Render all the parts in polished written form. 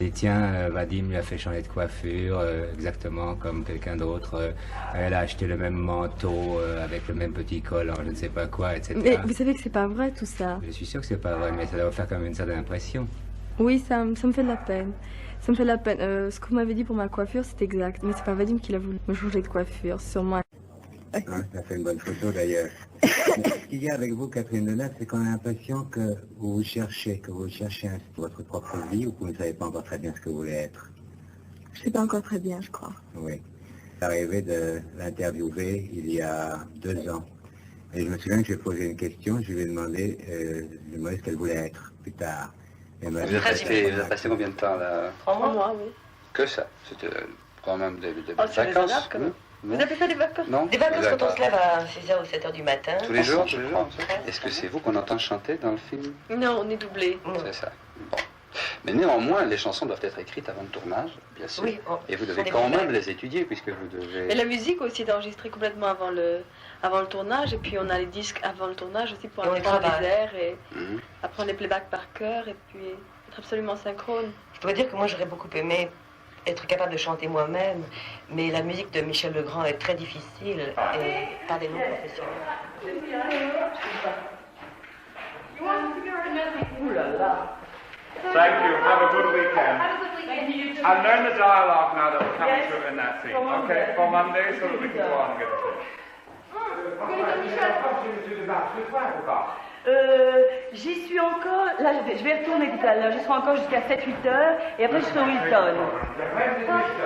Et tiens, Vadim lui a fait changer de coiffure, exactement comme quelqu'un d'autre. Elle a acheté le même manteau avec le même petit col, en je ne sais pas quoi, etc. Mais vous savez que c'est pas vrai tout ça. Je suis sûr que c'est pas vrai, mais ça doit faire quand même une certaine impression. Oui, ça me fait de la peine. Ça me fait de la peine. Ce que vous m'avez dit pour ma coiffure, c'est exact. Mais c'est pas Vadim qui a voulu me changer de coiffure, c'est sûrement. Hein, ça fait une bonne photo d'ailleurs. Ce qu'il y a avec vous, Catherine Deneuve, c'est qu'on a l'impression que vous cherchez votre propre vie ou que vous ne savez pas encore très bien ce que vous voulez être. Je sais pas encore très bien, je crois. Oui. J'ai arrivé de l'interviewer il y a 2 ans. Et je me souviens que j'ai posé une question, je lui ai demandé ce qu'elle voulait être plus tard. Vous avez passé combien de temps là? 3 mois, oui. Que ça? C'était quand même des c'est vacances. raisonnable, quand même. Vous appelez ça des vacances? Non. Des vacances quand on se lève à 6h ou 7h du matin. Tous les jours, Est-ce que c'est vous qu'on entend chanter dans le film? Non, on est doublé. C'est ça. Bon. Mais néanmoins, les chansons doivent être écrites avant le tournage, bien sûr. Oui. Et vous devez quand même les étudier puisque vous devez... Et la musique aussi est enregistrée complètement avant le tournage. Et puis on a les disques avant le tournage aussi pour apprendre les airs et apprendre les playbacks par cœur et puis être absolument synchrone. Je dois dire que moi j'aurais beaucoup aimé être capable de chanter moi-même, mais la musique de Michel Legrand est très difficile et par des non-professionnels. Ouh là là. Thank you. Have a good weekend. And learn the dialogue now that we're coming through in that scene. Okay, for Monday, so that we can go on and get it finished. J'y suis encore, là je vais retourner tout à l'heure, j'y serai encore jusqu'à 7-8 heures et après je serai au Hilton.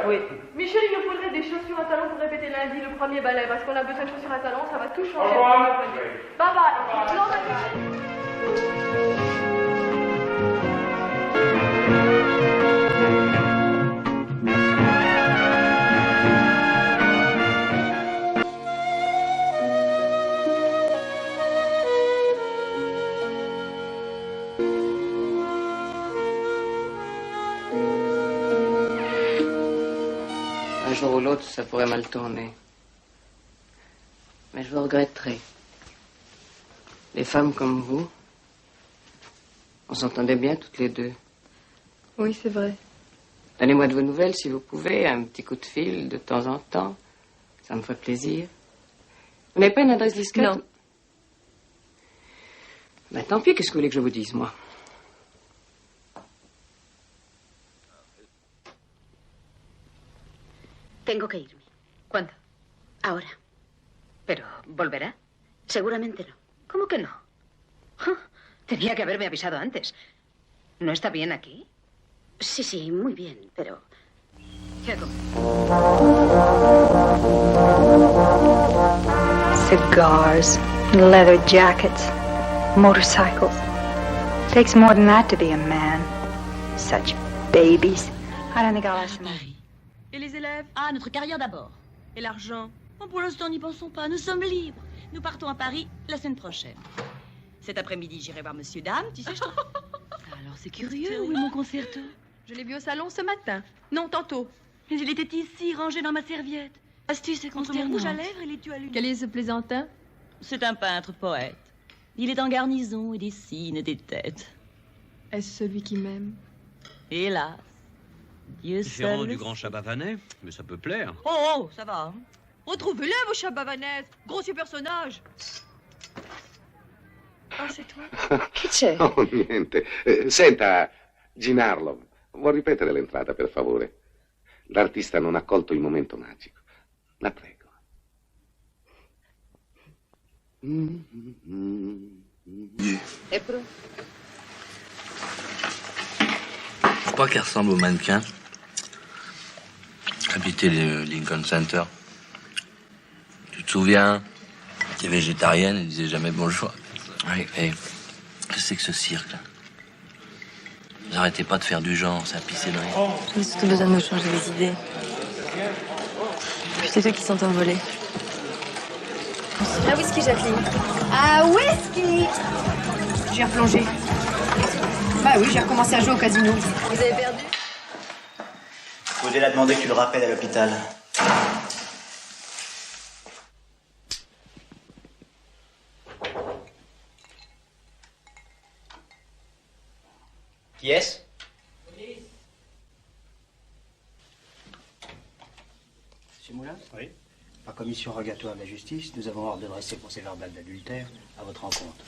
Oui. Michel, il nous faudrait des chaussures à talons pour répéter lundi le premier ballet parce qu'on a besoin de chaussures à talons, ça va tout changer. Au revoir. Bye bye. Un jour ou l'autre, ça pourrait mal tourner. Mais je le regretterai. Les femmes comme vous, on s'entendait bien toutes les deux. Oui, c'est vrai. Donnez-moi de vos nouvelles si vous pouvez, un petit coup de fil de temps en temps. Ça me ferait plaisir. Vous n'avez pas une adresse discrète? Non. Ben, tant pis, qu'est-ce que vous voulez que je vous dise, moi? Tengo que irme. ¿Cuándo? Ahora. ¿Pero volverá? Seguramente no. ¿Cómo que no? Ah, tenía que haberme avisado antes. ¿No está bien aquí? Sí, sí, muy bien, pero... ¿Qué hago? Cigars, leather jackets, motorcycles. Takes more than that to be a man. Such babies. I don't think I'll ask them. Et les élèves? Ah, notre carrière d'abord. Et l'argent? Oh, pour l'instant, n'y pensons pas. Nous sommes libres. Nous partons à Paris la semaine prochaine. Cet après-midi, j'irai voir Monsieur Dame, tu sais. Alors, c'est curieux. Où est mon concerto? Je l'ai vu au salon ce matin. Non, tantôt. Mais il était ici, rangé dans ma serviette. Astuce et contre mon rouge à lèvres et les tuyaux à lunettes. Quel est ce plaisantin? C'est un peintre poète. Il est en garnison et dessine des têtes. Est-ce celui qui m'aime? Hélas. Dieu seul. Différent du grand Chabavanais, mais ça peut plaire. Oh, ça va. Retrouvez-le, vos Chabavanaises. Grossier personnage. Ah, c'est toi? Chi c'è? Oh, niente. Senta, Ginarlo, vuoi ripetere l'entrata, per favore? L'artista non ha colto il momento magico. La prego. Et pour... Faut pas qu'elle ressemble au mannequin. Habiter le Lincoln Center. Tu te souviens? Elle était végétarienne, elle disait jamais bonjour. Oui, et qu'est-ce que c'est que ce cirque là? Vous arrêtez pas de faire du genre, ça pissait de rire. J'ai surtout besoin de me changer les idées. Puis c'est eux qui sont envolés. Un whisky, Jacqueline. Un whisky! J'ai replongé. Bah oui, j'ai recommencé à jouer au casino. Vous avez perdu? Faudrait la demander que tu le rappelles à l'hôpital. Qui est-ce? Moulin? Oui. Par commission rogatoire de la justice, nous avons ordre de dresser procès-verbal d'adultère à votre rencontre.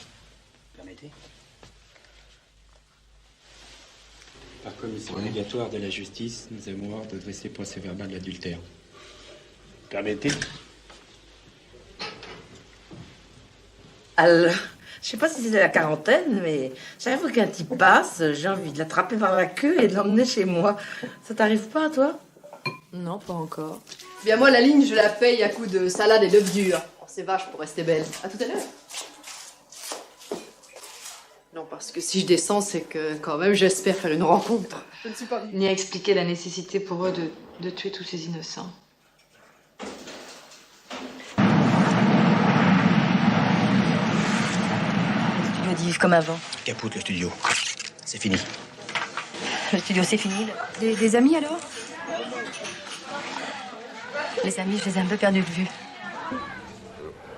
Permettez? Par commission rogatoire de la justice, nous avons ordre de dresser procès-verbal d'adultère. Permettez? Alors, je sais pas si c'est de la quarantaine, mais chaque fois qu'un type passe, j'ai envie de l'attraper par la queue et de l'emmener chez moi. Ça t'arrive pas, toi? Non, pas encore. Bien, moi, la ligne, je la paye à coups de salade et d'œufs durs. Oh, c'est vache pour rester belle. À tout à l'heure. Non, parce que si je descends, c'est que quand même, j'espère faire une rencontre. Je ne suis pas venue. Ni à expliquer la nécessité pour eux de tuer tous ces innocents. Le studio dit vivre comme avant. Capote le studio. C'est fini. Le studio, c'est fini. Des amis, alors? Les amis, je les ai un peu perdus de vue. Ça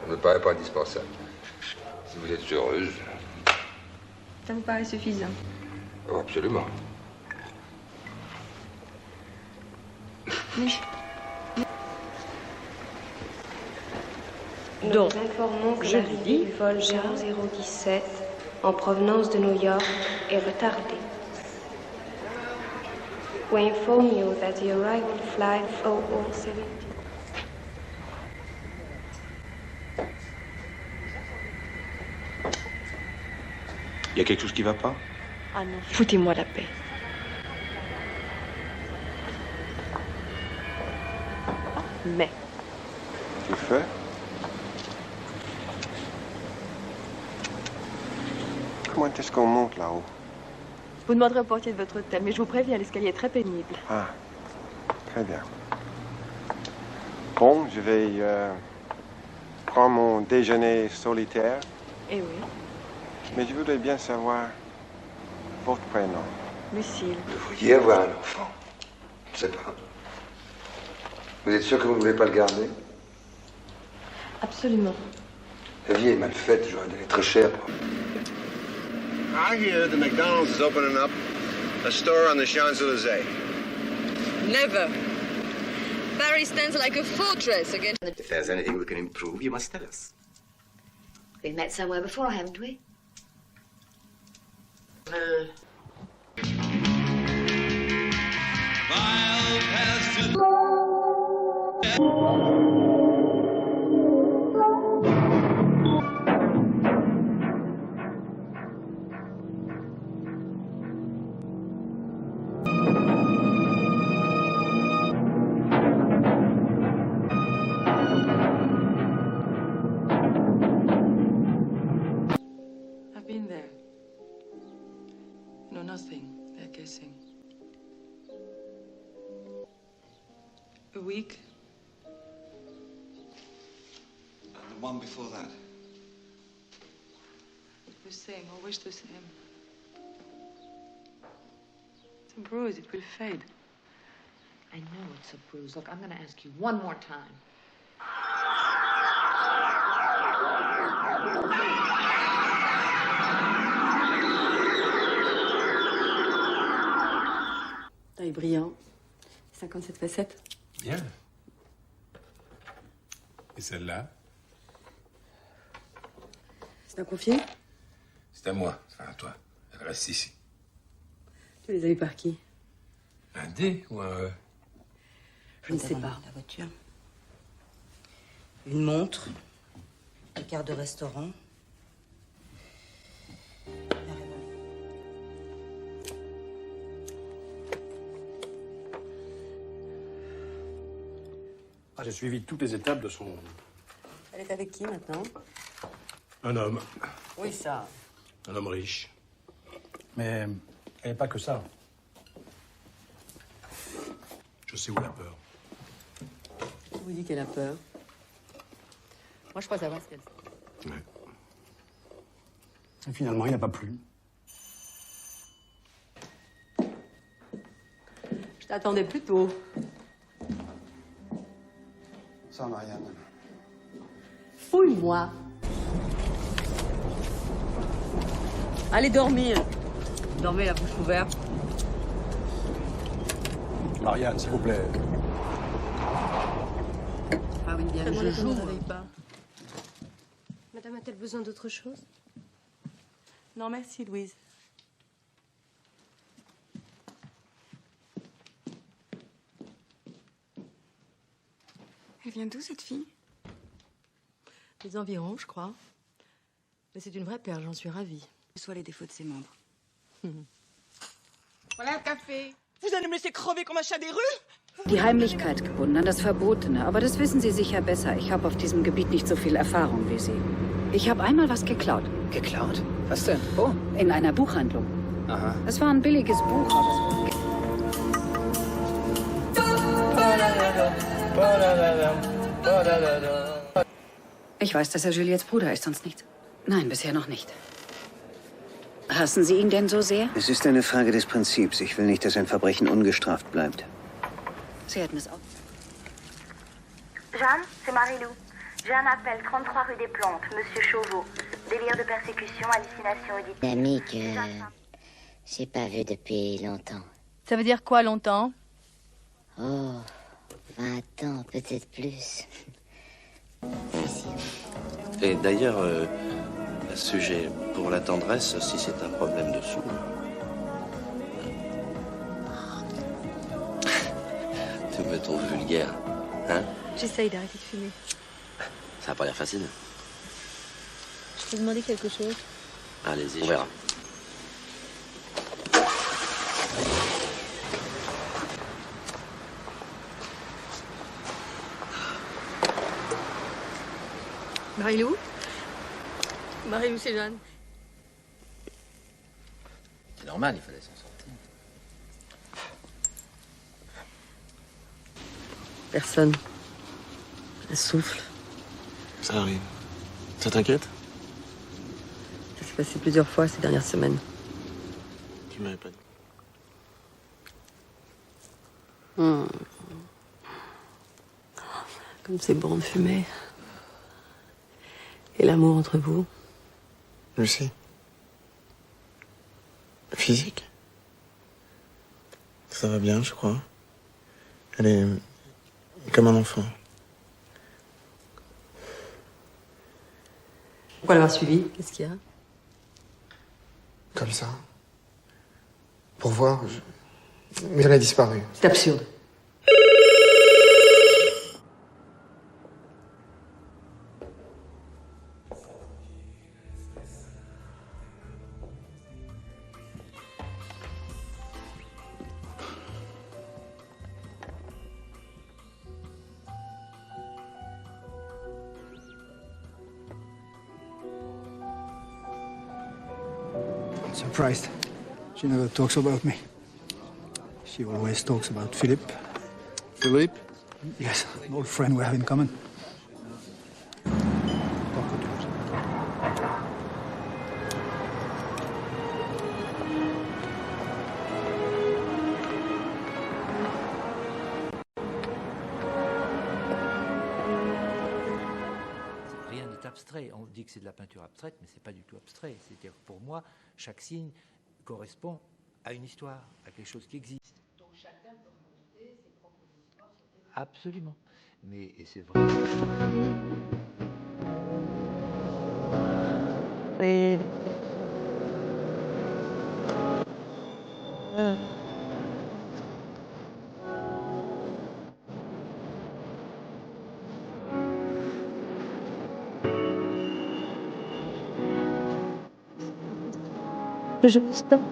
ne me paraît pas indispensable. Si vous êtes heureuse... Ça vous paraît suffisant? Oh, absolument. Oui. Donc, nous informons que l'arrivée du vol 0017 en provenance de New York est retardée. We inform you that the arrival flight 0017. Il y a quelque chose qui va pas? Ah non, foutez-moi la paix. Mais. Tu fais? Comment est-ce qu'on monte là-haut? Vous demanderez au portier de votre hôtel, mais je vous préviens, l'escalier est très pénible. Ah, très bien. Bon, je vais prendre mon déjeuner solitaire. Eh oui, Mais je voudrais bien savoir votre prénom. Lucille. Vous vouliez avoir un enfant? Je ne sais pas. Vous êtes sûr que vous ne voulez pas le garder? Absolument. La vie est mal faite, j'aurais donné très cher. I hear the McDonald's is opening up a store on the Champs-Élysées. Never. Paris stands like a fortress against... If there's anything we can improve, you must tell us. We've met somewhere before, haven't we? I've been there. No, nothing. They're guessing. A week. And the one before that? The same, always the same. It's a bruise, it will fade. I know it's a bruise. Look, I'm going to ask you one more time. Taille brillant. 57 facettes. Bien. Et celle-là? C'est à confier? C'est à moi, enfin à toi. Elle reste ici. Tu les as eu par qui? Un D ou un E? Je ne sais pas. La voiture. Une montre. Une carte de restaurant. Ah, j'ai suivi toutes les étapes de son... Elle est avec qui maintenant? Un homme. Oui, ça. Un homme riche. Mais elle n'est pas que ça. Je sais où elle a peur. Qui vous dit qu'elle a peur? Moi, je crois savoir ce qu'elle fait. Ouais. Et finalement, il n'a pas plu. Je t'attendais plus tôt. Ça, Marianne. Fouille-moi. Allez dormir. Dormez la bouche ouverte. Marianne, s'il vous plaît. Caroline, bien, je joue. Pas. Madame a-t-elle besoin d'autre chose? Non, merci, Louise. Elle vient d'où, cette fille? Les environs, je crois. Mais c'est une vraie perle, j'en suis ravie. Soit les défauts de ses membres. Voilà un café. Vous allez me laisser crever comme un chat des rues? Die Heimlichkeit gebunden an das Verbotene. Aber das wissen Sie sicher besser. Ich habe auf diesem Gebiet nicht so viel Erfahrung wie Sie. Ich habe einmal was geklaut. Geklaut? Was denn? Oh, in einer Buchhandlung. Aha. Es war ein billiges Buch, aber ich weiß, dass er Juliettes Bruder ist, sonst nichts. Nein, bisher noch nicht. Hassen Sie ihn denn so sehr? Es ist eine Frage des Prinzips. Ich will nicht, dass ein Verbrechen ungestraft bleibt. Sie hätten es auch. Jeanne, c'est Marie-Lou. J'ai un appel, 33 rue des Plantes, Monsieur Chauveau. Délire de persécution, hallucination auditive. Une amie que j'ai pas vue depuis longtemps. Ça veut dire quoi, longtemps? Oh, 20 ans, peut-être plus. Et d'ailleurs, sujet pour la tendresse, si c'est un problème de sous. Tu me trouves vulgaire, hein? J'essaye d'arrêter de fumer. Ça n'a pas l'air facile. Je peux demander quelque chose? Allez-y, on verra. Marie-Lou? Marie-Lou, c'est Jeanne. C'est normal, il fallait s'en sortir. Personne. Elle souffle. Ça arrive. Ça t'inquiète? Ça s'est passé plusieurs fois ces dernières semaines. Tu m'avais pas dit. Comme c'est bon de fumer. Et l'amour entre vous? Lucie. Physique? Ça va bien, je crois. Elle est comme un enfant. Pourquoi l'avoir suivi? Qu'est-ce qu'il y a? Comme ça. Pour voir. Mais elle a disparu. C'est absurde. I'm surprised. She never talks about me. She always talks about Philip. Philip? Yes, an old friend we have in common. Rien n'est abstrait. On dit que c'est de la peinture abstraite, mais c'est pas du tout abstrait. C'est-à-dire que pour moi, chaque signe correspond à une histoire, à quelque chose qui existe. Donc chacun peut raconter ses propres histoires. Absolument. Mais et c'est vrai. Oui.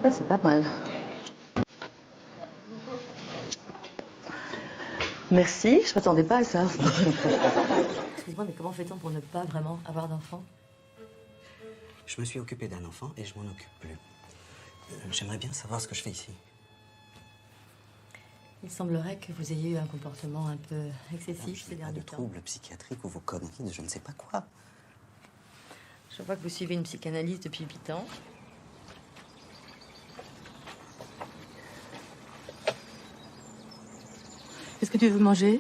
C'est pas mal. Merci, je m'attendais pas à ça. Excuse-moi, mais comment fait-on pour ne pas vraiment avoir d'enfant? Je me suis occupé d'un enfant et je m'en occupe plus. J'aimerais bien savoir ce que je fais ici. Il semblerait que vous ayez eu un comportement un peu excessif ces derniers temps. Troubles psychiatriques ou vos conneries de je ne sais pas quoi. Je vois que vous suivez une psychanalyse depuis 8 ans. Qu'est-ce que tu veux manger?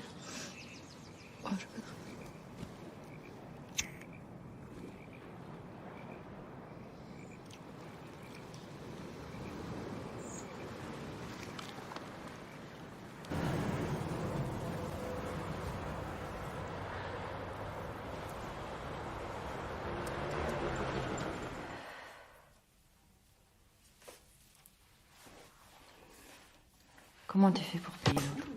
Comment tu fais pour payer l'autre?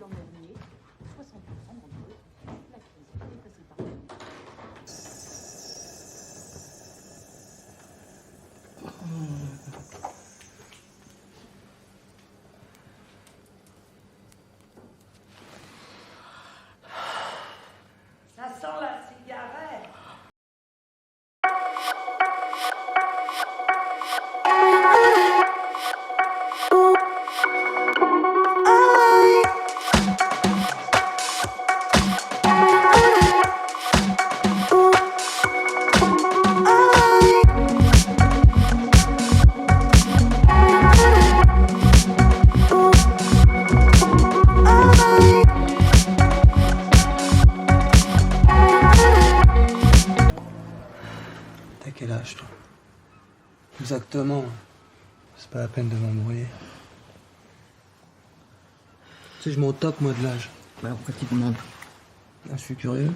Ça sent la cigarette. T'as quel âge, toi? Exactement. C'est pas la peine de m'embrouiller. Tu sais, je m'en tape, moi, de l'âge. Bah, pourquoi tu demandes? Je suis curieux.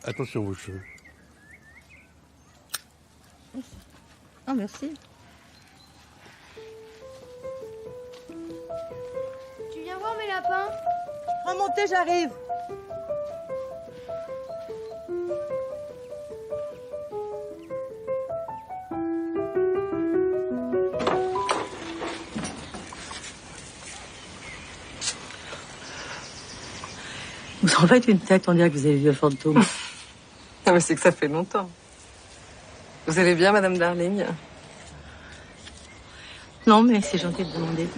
Attention vos cheveux. Ah, merci. Tu viens voir mes lapins? Remontez, j'arrive. Vous en faites une tête, on dirait que vous avez vu un fantôme. Non, mais c'est que ça fait longtemps. Vous allez bien, Madame Darling? Non, mais c'est gentil de demander.